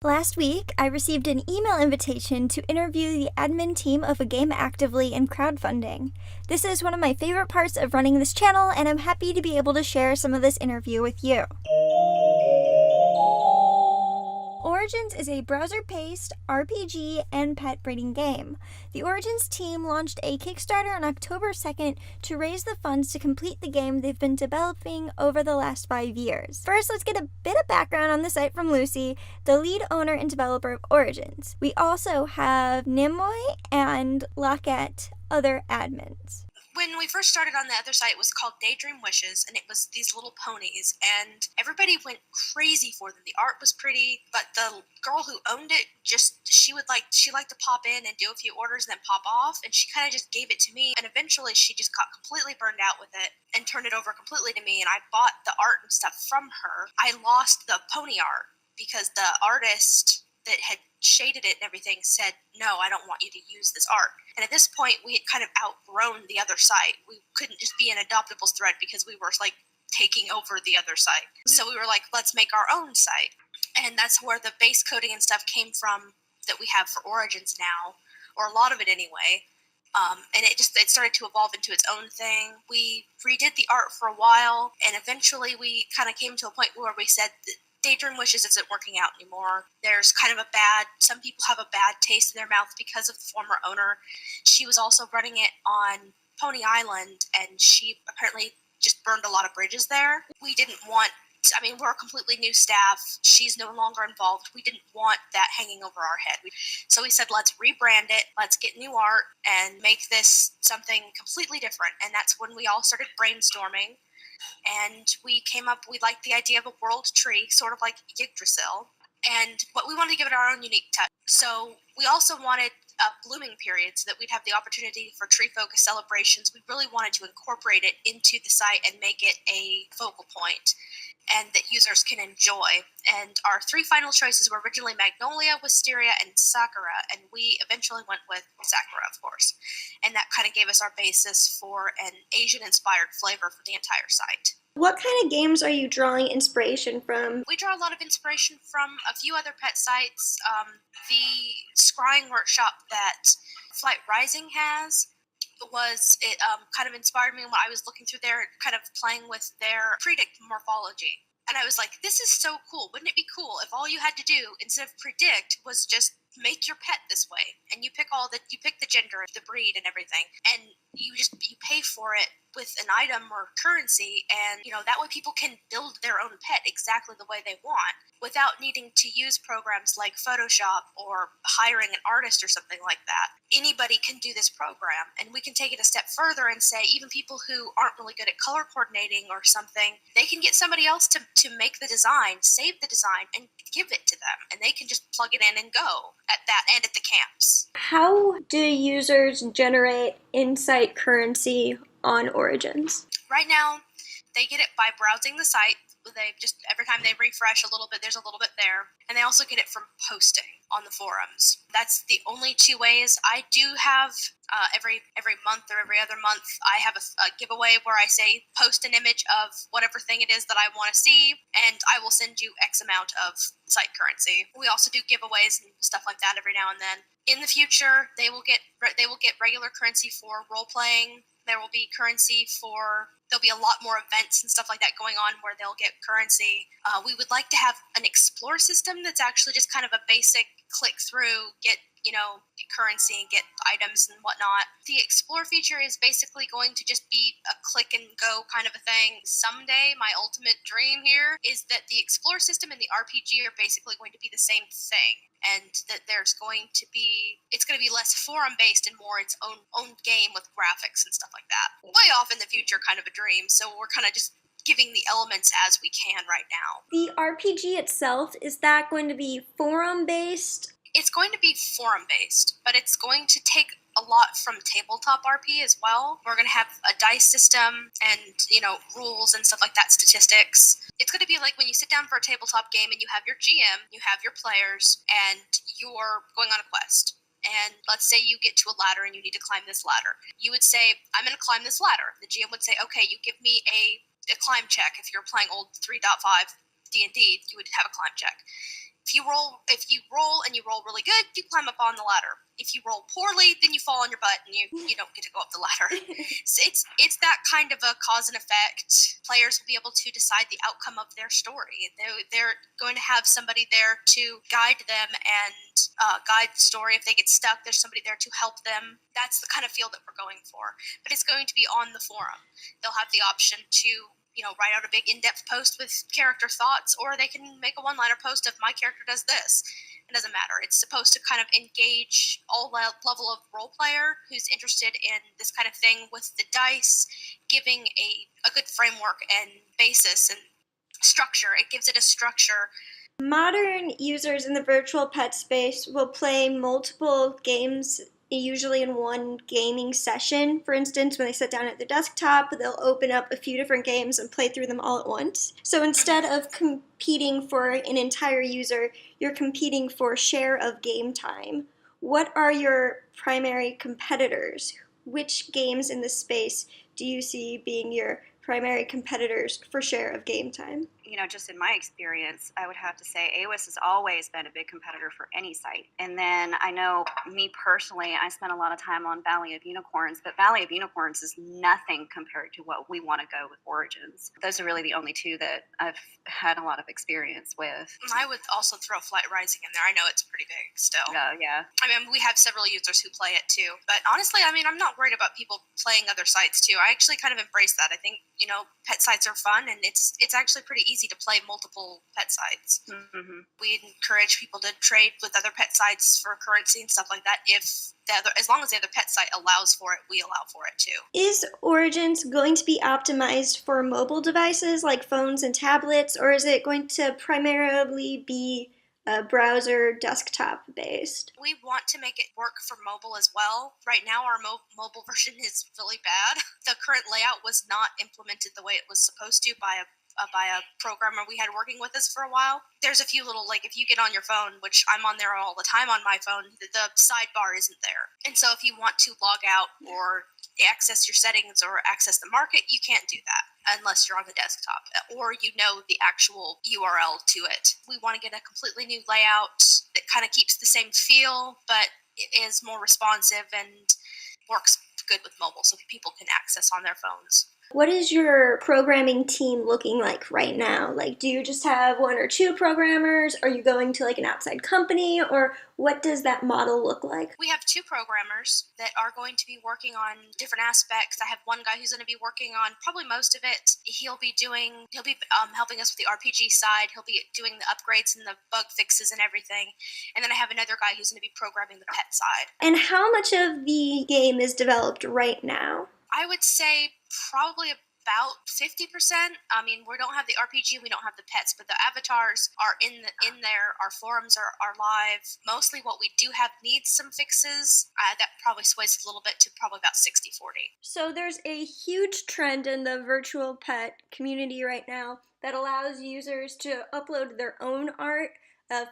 Last week, I received an email invitation to interview the admin team of a game actively in crowdfunding. This is one of my favorite parts of running this channel, and I'm happy to be able to share some of this interview with you. Origins is a browser-based RPG and pet breeding game. The Origins team launched a Kickstarter on October 2nd to raise the funds to complete the game they've been developing over the last 5 years. First, let's get a bit of background on the site from Lucy, the lead owner and developer of Origins. We also have Nimoy and Lockett, other admins. When we first started on the other site, it was called Daydream Wishes, and it was these little ponies, and everybody went crazy for them. The art was pretty, but the girl who owned it, she liked to pop in and do a few orders and then pop off, and she kind of just gave it to me, and eventually she just got completely burned out with it and turned it over completely to me, and I bought the art and stuff from her. I lost the pony art because the artist that had shaded it and everything said, no, I don't want you to use this art. And at this point, we had kind of outgrown the other site. We couldn't just be an adoptables thread because we were like taking over the other site. So we were like, let's make our own site. And that's where the base coding and stuff came from that we have for Origins now, or a lot of it anyway. And it started to evolve into its own thing. We redid the art for a while, and eventually we kind of came to a point where we said that Daydream Wishes isn't working out anymore. There's kind of some people have a bad taste in their mouth because of the former owner. She was also running it on Pony Island, and she apparently just burned a lot of bridges there. We're a completely new staff. She's no longer involved. We didn't want that hanging over our head. So we said, let's rebrand it, let's get new art, and make this something completely different. And that's when we all started brainstorming. And we liked the idea of a world tree, sort of like Yggdrasil, but we wanted to give it our own unique touch. So we also wanted a blooming period so that we'd have the opportunity for tree-focused celebrations. We really wanted to incorporate it into the site and make it a focal point and that users can enjoy. And our three final choices were originally Magnolia, Wisteria, and Sakura, and we eventually went with Sakura, of course. And that kind of gave us our basis for an Asian-inspired flavor for the entire site. What kind of games are you drawing inspiration from? We draw a lot of inspiration from a few other pet sites. The scrying workshop that Flight Rising has kind of inspired me when I was looking through there, kind of playing with their predict morphology. And I was like, this is so cool. Wouldn't it be cool if all you had to do instead of predict was just make your pet this way, and you pick the gender, the breed, and everything, and you pay for it with an item or currency, and that way people can build their own pet exactly the way they want without needing to use programs like Photoshop or hiring an artist or something like that. Anybody can do this program, and we can take it a step further and say even people who aren't really good at color coordinating or something, they can get somebody else to make the design, save the design, and give it to them, and they can just plug it in and go at that and at the camps. How do users generate insight currency on Origins? Right now, they get it by browsing the site. Every time they refresh a little bit, there's a little bit there. And they also get it from posting on the forums. That's the only two ways. I do have every month or every other month, I have a giveaway where I say post an image of whatever thing it is that I want to see, and I will send you X amount of site currency. We also do giveaways and stuff like that every now and then. In the future, they will get regular currency for role playing. There will be there'll be a lot more events and stuff like that going on where they'll get currency. We would like to have an explore system that's actually just kind of a basic click through, get currency and get items and whatnot. The explore feature is basically going to just be a click and go kind of a thing. Someday, my ultimate dream here is that the explore system and the RPG are basically going to be the same thing, and that it's going to be less forum based and more its own game with graphics and stuff like that. Way off in the future, kind of a dream. So we're kind of just giving the elements as we can right now. The RPG itself, is that going to be forum based? It's going to be forum-based, but it's going to take a lot from tabletop RP as well. We're going to have a dice system and, rules and stuff like that, statistics. It's going to be like when you sit down for a tabletop game and you have your GM, you have your players, and you're going on a quest. And let's say you get to a ladder and you need to climb this ladder. You would say, I'm going to climb this ladder. The GM would say, okay, you give me a climb check. If you're playing old 3.5 D&D, you would have a climb check. if you roll and you roll really good, you climb up on the ladder. If you roll poorly, then you fall on your butt and you don't get to go up the ladder. So it's that kind of a cause and effect. Players will be able to decide the outcome of their story. They're going to have somebody there to guide them and guide the story. If they get stuck, there's somebody there to help them. That's the kind of feel that we're going for. But it's going to be on the forum. They'll have the option to write out a big in-depth post with character thoughts, or they can make a one-liner post of my character does this. It doesn't matter. It's supposed to kind of engage all level of role player who's interested in this kind of thing with the dice, giving a good framework and basis and structure. It gives it a structure. Modern users in the virtual pet space will play multiple games, usually in one gaming session. For instance, when they sit down at their desktop, they'll open up a few different games and play through them all at once. So instead of competing for an entire user, you're competing for share of game time. What are your primary competitors? Which games in this space do you see being your primary competitors for share of game time? Just in my experience, I would have to say AOS has always been a big competitor for any site. And then I know me personally, I spent a lot of time on Valley of Unicorns, but Valley of Unicorns is nothing compared to what we want to go with Origins. Those are really the only two that I've had a lot of experience with. I would also throw Flight Rising in there. I know it's pretty big still. Yeah. I mean, we have several users who play it too. But honestly, I mean, I'm not worried about people playing other sites too. I actually kind of embrace that. I think, pet sites are fun, and it's actually pretty easy to play multiple pet sites. Mm-hmm. We encourage people to trade with other pet sites for currency and stuff like that. As long as the other pet site allows for it, we allow for it too. Is Origins going to be optimized for mobile devices like phones and tablets, or is it going to primarily be browser desktop based? We want to make it work for mobile as well. Right now, our mobile version is really bad. The current layout was not implemented the way it was supposed to by a programmer we had working with us for a while. There's a few little, if you get on your phone, which I'm on there all the time on my phone, the sidebar isn't there. And so if you want to log out or access your settings or access the market, you can't do that unless you're on the desktop or the actual URL to it. We want to get a completely new layout that kind of keeps the same feel, but it is more responsive and works good with mobile so people can access on their phones. What is your programming team looking like right now? Do you just have one or two programmers? Are you going to an outside company, or what does that model look like? We have two programmers that are going to be working on different aspects. I have one guy who's going to be working on probably most of it. He'll be helping us with the RPG side. He'll be doing the upgrades and the bug fixes and everything. And then I have another guy who's going to be programming the pet side. And how much of the game is developed right now? I would say probably about 50%. I mean, we don't have the RPG, we don't have the pets, but the avatars are in there. Our forums are live. Mostly what we do have needs some fixes. That probably sways a little bit to probably about 60-40. So there's a huge trend in the virtual pet community right now that allows users to upload their own art.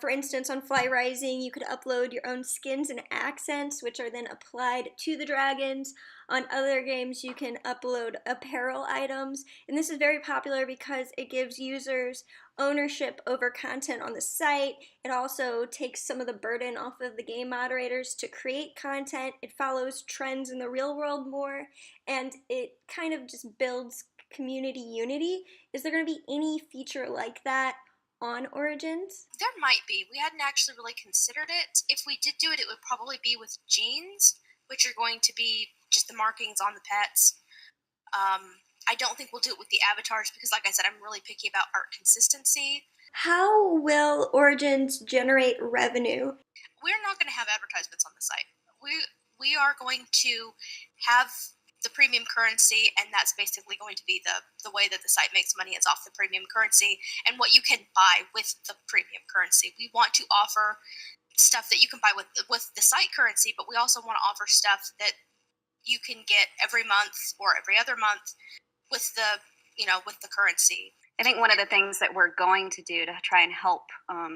For instance, on Fly Rising, you could upload your own skins and accents, which are then applied to the dragons. On other games, you can upload apparel items, and this is very popular because it gives users ownership over content on the site. It also takes some of the burden off of the game moderators to create content. It follows trends in the real world more, and it kind of just builds community unity. Is there going to be any feature like that on Origins? There might be. We hadn't actually really considered it. If we did do it, it would probably be with genes, which are going to be just the markings on the pets. I don't think we'll do it with the avatars because, like I said, I'm really picky about art consistency. How will Origins generate revenue? We're not going to have advertisements on the site. We are going to have the premium currency, and that's basically going to be the way that the site makes money is off the premium currency and what you can buy with the premium currency. We want to offer stuff that you can buy with the site currency, but we also want to offer stuff that you can get every month or every other month with the currency. I think one of the things that we're going to do to try and help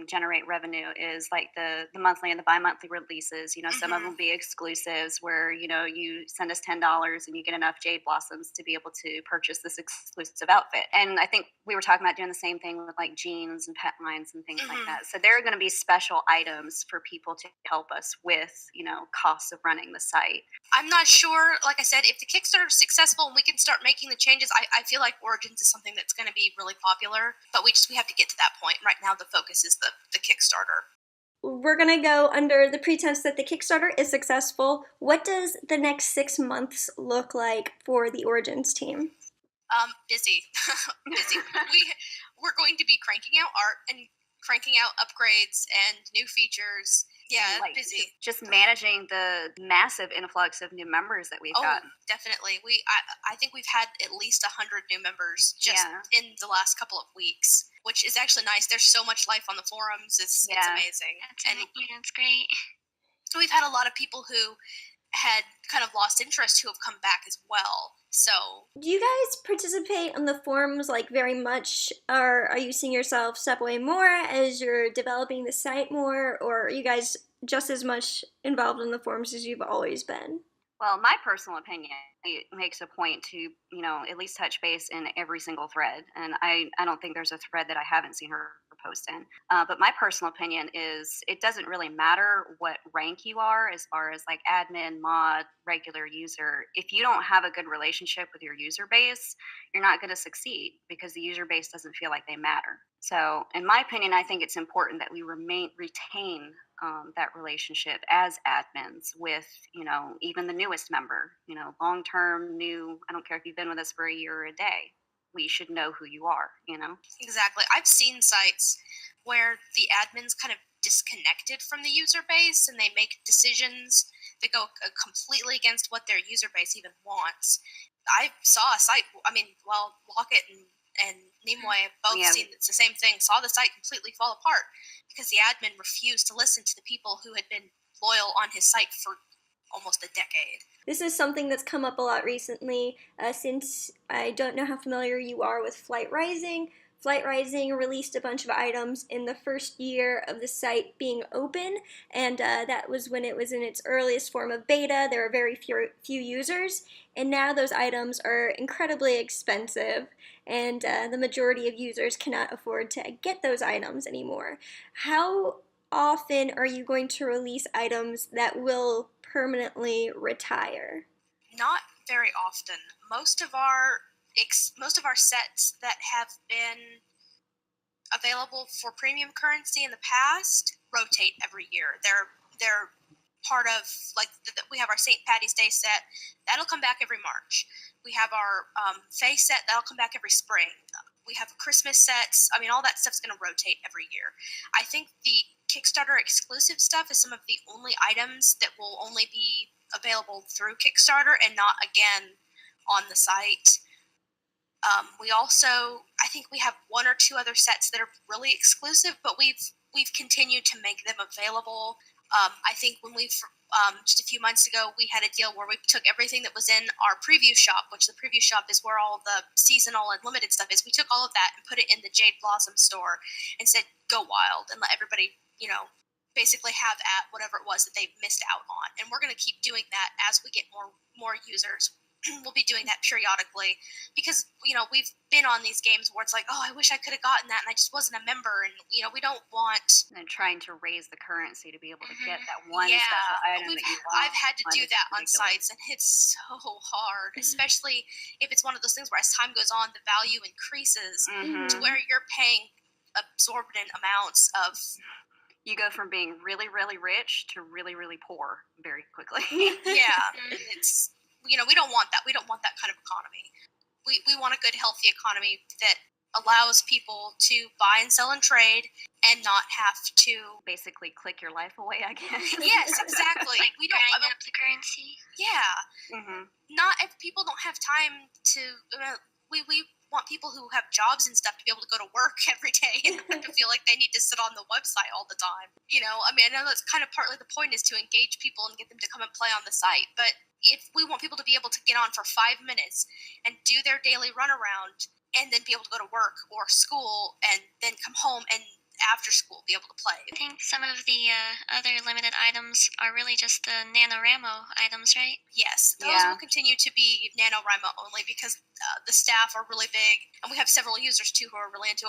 generate revenue is like the monthly and the bi-monthly releases. Some of them will be exclusives where you send us $10 and you get enough jade blossoms to be able to purchase this exclusive outfit. And I think we were talking about doing the same thing with like jeans and pet lines and things like that. So there are going to be special items for people to help us with costs of running the site. I'm not sure, like I said, if the Kickstarter is successful and we can start making the changes, I feel like Origins is something that's going to be really popular, but we have to get to that point. Right now the focus is the Kickstarter. We're going to go under the pretense that the Kickstarter is successful. What does the next 6 months look like for the Origins team? Busy. Busy. We're going to be cranking out art and cranking out upgrades and new features. Yeah, like busy. Just managing the massive influx of new members that we've gotten. Definitely. I think we've had at least 100 new members just in the last couple of weeks, which is actually nice. There's so much life on the forums. It's amazing. That's great. So we've had a lot of people who had kind of lost interest who have come back as well. So do you guys participate on the forums like very much, or are you seeing yourself step away more as you're developing the site more, or are you guys just as much involved in the forums as you've always been? Well, my personal opinion, it makes a point to, at least touch base in every single thread. And I don't think there's a thread that I haven't seen her post in. But my personal opinion is it doesn't really matter what rank you are as far as like admin, mod, regular user. If you don't have a good relationship with your user base, you're not going to succeed because the user base doesn't feel like they matter. So in my opinion, I think it's important that we retain that relationship as admins with, even the newest member, long-term, new, I don't care if you've been with us for a year or a day, we should know who you are, Exactly. I've seen sites where the admins kind of disconnected from the user base and they make decisions that go completely against what their user base even wants. I saw a site, Lockett and Nimoy have both seen it's the same thing, saw the site completely fall apart because the admin refused to listen to the people who had been loyal on his site for almost a decade. This is something that's come up a lot recently, since I don't know how familiar you are with Flight Rising. Flight Rising released a bunch of items in the first year of the site being open, and that was when it was in its earliest form of beta. There were very few users, and now those items are incredibly expensive, and the majority of users cannot afford to get those items anymore. How often are you going to release items that will permanently retire? Not very often. Most of our sets that have been available for premium currency in the past rotate every year. They're part of we have our St. Patty's Day set that'll come back every March. We have our Fae set that'll come back every spring. We have Christmas sets. All that stuff's going to rotate every year. I think the Kickstarter exclusive stuff is some of the only items that will only be available through Kickstarter and not again on the site. We also, I think we have one or two other sets that are really exclusive, but we've continued to make them available. I think when just a few months ago, we had a deal where we took everything that was in our preview shop, which the preview shop is where all the seasonal and limited stuff is. We took all of that and put it in the Jade Blossom store and said, go wild and let everybody, basically have at whatever it was that they missed out on. And we're going to keep doing that as we get more users. We'll be doing that periodically because, we've been on these games where it's like, oh, I wish I could have gotten that and I just wasn't a member. And, we don't want... And trying to raise the currency to be able to get that one special item that you want. I've had to do that on sites and it's so hard, especially if it's one of those things where as time goes on, the value increases to where you're paying absorbent amounts of... You go from being really, really rich to really, really poor very quickly. Yeah, it's... we don't want that. We don't want that kind of economy. We want a good, healthy economy that allows people to buy and sell and trade and not have to basically click your life away, I guess. Yes, exactly. We don't grind up the currency. Yeah. Not if people don't have time to. We want people who have jobs and stuff to be able to go to work every day and not to feel like they need to sit on the website all the time. I know that's kind of partly the point is to engage people and get them to come and play on the site. But if we want people to be able to get on for 5 minutes and do their daily runaround and then be able to go to work or school and then come home and after school be able to play. I think some of the other limited items are really just the NaNoWriMo items, right? Yes, those Yeah. will continue to be NaNoWriMo only because the staff are really big, and we have several users too who are really into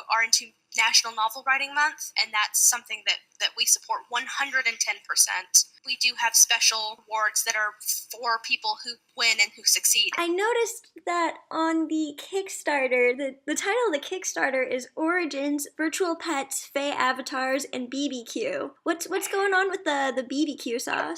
National Novel Writing Month, and that's something that we support 110%. We do have special awards that are for people who win and who succeed. I noticed that on the Kickstarter, the title of the Kickstarter is Origins, Virtual Pets, Fae Avatars, and BBQ. What's going on with the BBQ sauce?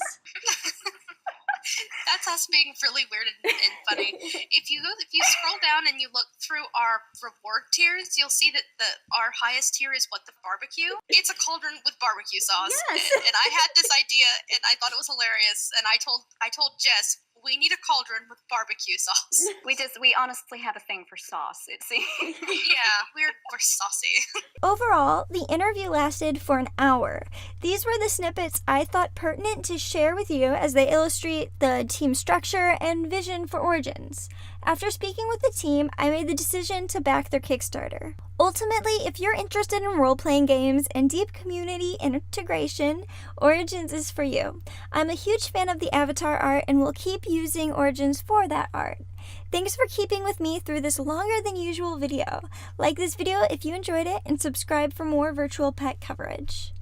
That's us being really weird and funny. If you scroll down and you look through our reward tiers, you'll see that our highest tier is the barbecue. It's a cauldron with barbecue sauce. Yes. And I had this idea and I thought it was hilarious. And I told Jess, we need a cauldron with barbecue sauce. We honestly have a thing for sauce, it seems. Yeah, we're saucy. Overall, the interview lasted for an hour. These were the snippets I thought pertinent to share with you as they illustrate the team structure and vision for Origins. After speaking with the team, I made the decision to back their Kickstarter. Ultimately, if you're interested in role-playing games and deep community integration, Origins is for you. I'm a huge fan of the avatar art and will keep using Origins for that art. Thanks for keeping with me through this longer than usual video. Like this video if you enjoyed it and subscribe for more virtual pet coverage.